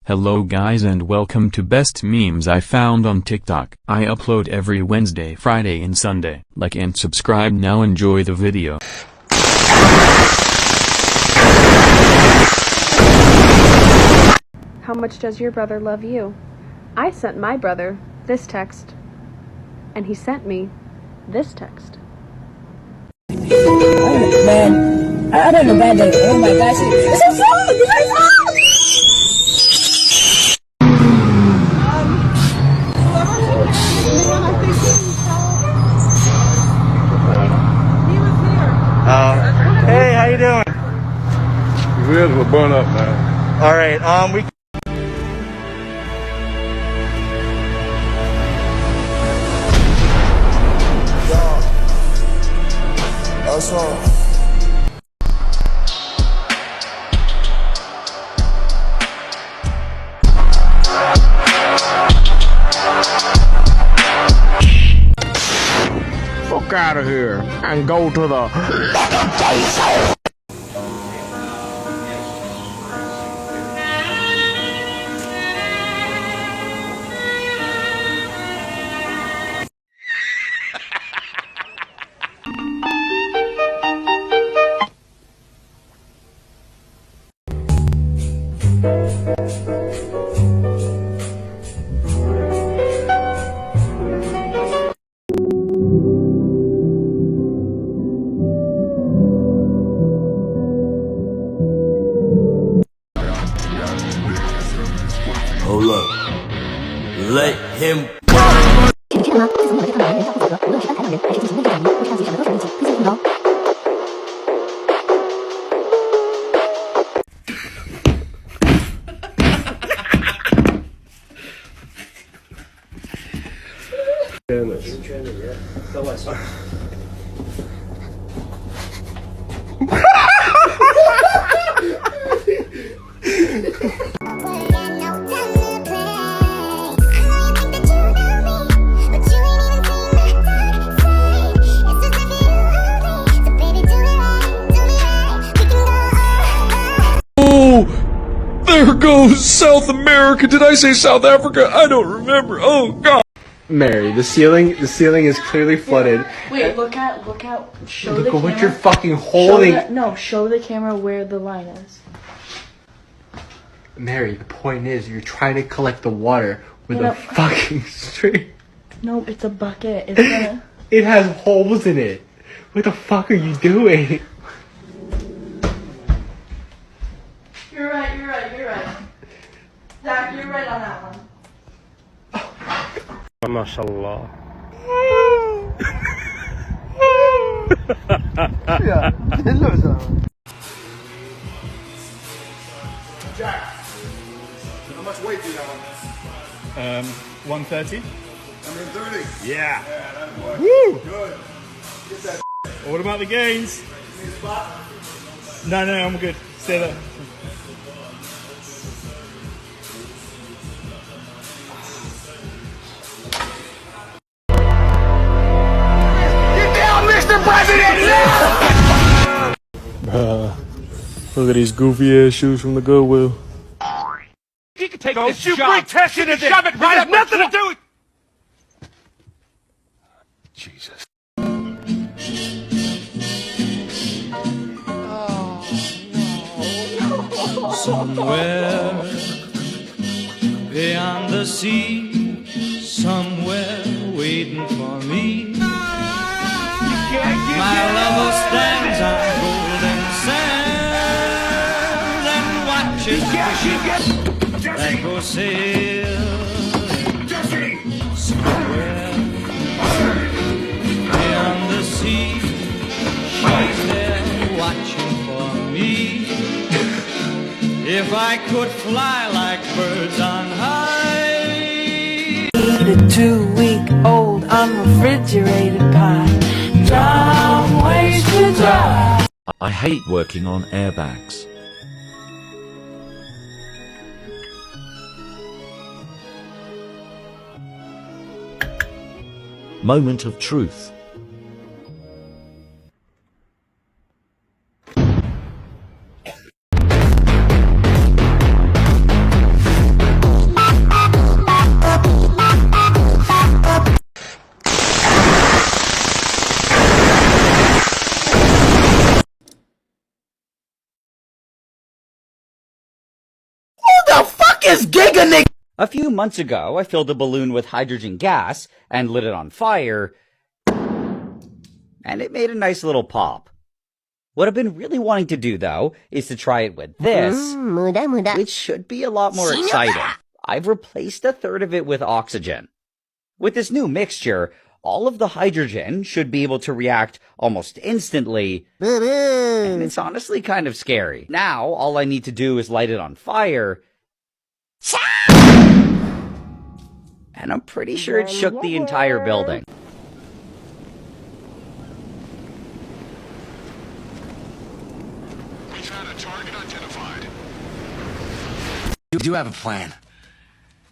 Hello guys and welcome to best memes I found on TikTok. I upload every Wednesday, Friday and Sunday. Like and subscribe now, enjoy the video. How much does your brother love you? I sent my brother this text, and he sent me this text. Oh man, I don't know bad day. Oh my gosh, it's so slow! You guys Hey, how you doing? Wheels will burn up, man. All right, we. That's all. Fuck out of here and go to the Hold up. Let him There goes South America. Did I say South Africa? I don't remember. Oh God. Mary, the ceiling is clearly flooded. Wait, look at, show Look the at camera. what you're fucking holding. Show the camera where the line is. Mary, the point is, you're trying to collect the water with a fucking string. No, it's a bucket. It's gonna... It has holes in it. What the fuck are you doing? You're right. Zach, you're right on that one. MashaAllah. Jack, how much weight do you have on this? 130. 130. Yeah. Yeah, that boy. Woo! Good. Get that. What about the gains? Need a spot? No, I'm good. Stay there. Look at these goofy ass shoes from the Goodwill. You can take this shoe bring testing and shove it right up. Nothing to do with. Jesus. Somewhere beyond the sea, somewhere waiting for me. My lover stands on golden sands and watches the ships that go sailing. Somewhere beyond the sea, she's there watching for me. If I could fly like birds on high. eat a 2-week-old unrefrigerated pie. Dumb ways to die. I hate working on airbags. Moment of truth. biggest giga nigga. A few months ago, I filled a balloon with hydrogen gas and lit it on fire, and it made a nice little pop. What I've been really wanting to do, though, is to try it with this, which should be a lot more exciting. I've replaced a third of it with oxygen. With this new mixture, all of the hydrogen should be able to react almost instantly, and it's honestly kind of scary. Now, all I need to do is light it on fire, and I'm pretty sure it shook the entire building. We've had a target identified. You do have a plan.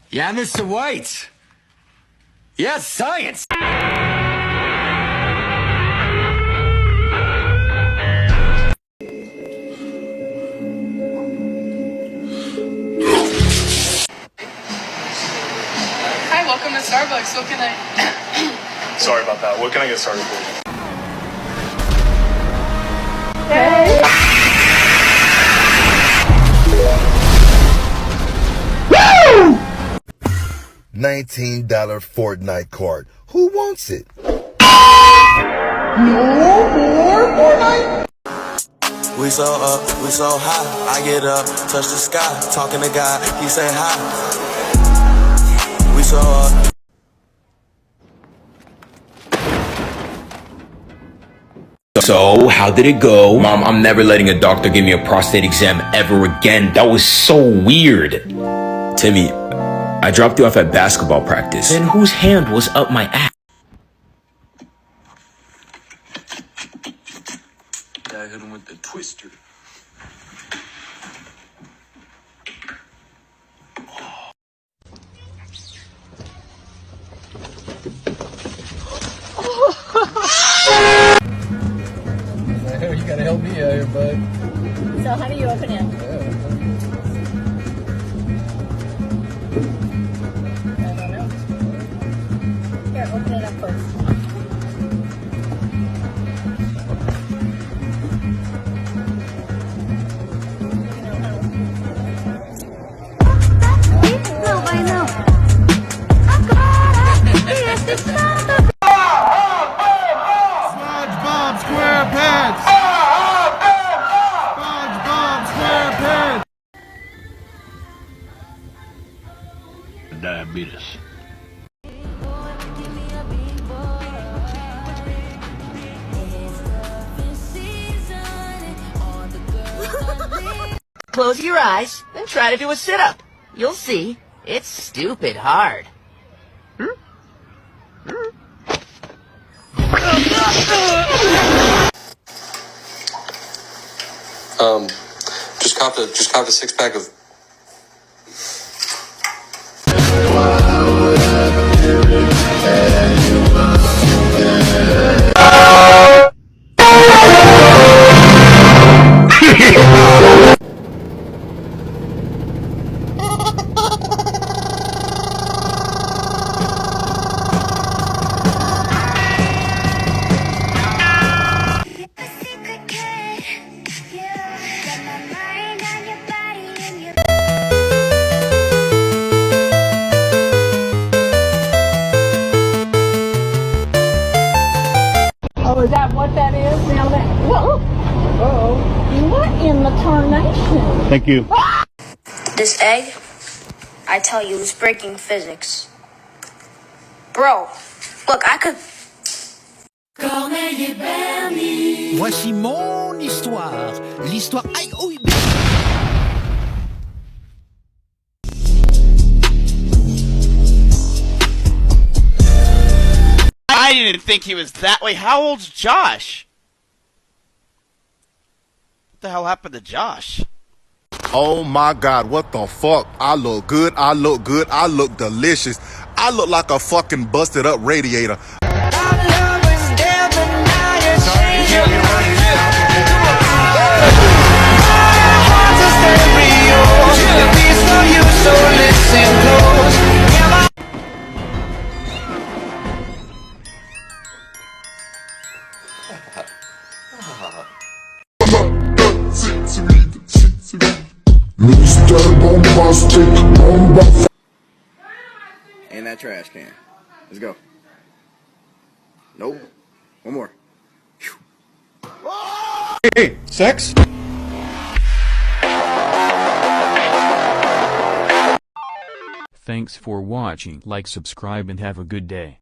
Yeah, Mr. White. Yes, science. Hi, welcome to Starbucks. What can I... Sorry about that. What can I get started for? Hey! Woo! $19 Fortnite card. Who wants it? No more Fortnite? We so up, we so high. I get up, touch the sky, talking to God, he say hi. We so up. So, how did it go? Mom, I'm never letting a doctor give me a prostate exam ever again. That was so weird. Timmy, I dropped you off at basketball practice. Then whose hand was up my ass? I hit him with the twister. You gotta help me out here, bud. So how do you open it? I don't know. Here, open it up first. SpongeBob SquarePants! SpongeBob SquarePants! Diabetes. Close your eyes and try to do a sit-up. You'll see. It's stupid hard. Just cop the 6-pack of. Oh, is that what that is? Now that... Whoa! Uh-oh. What in the tarnation? Thank you. This egg, I tell you, is breaking physics. Bro, look, I could... Voici mon histoire. L'histoire... Aïe, oui. I didn't think he was that way. How old's Josh? What the hell happened to Josh? Oh my God, what the fuck? I look good, I look good, I look delicious. I look like a fucking busted up radiator. Mr. Bombastic, bomba. In that trash can. Let's go. Nope. One more. Hey, sex? Thanks for watching. Like, subscribe and have a good day.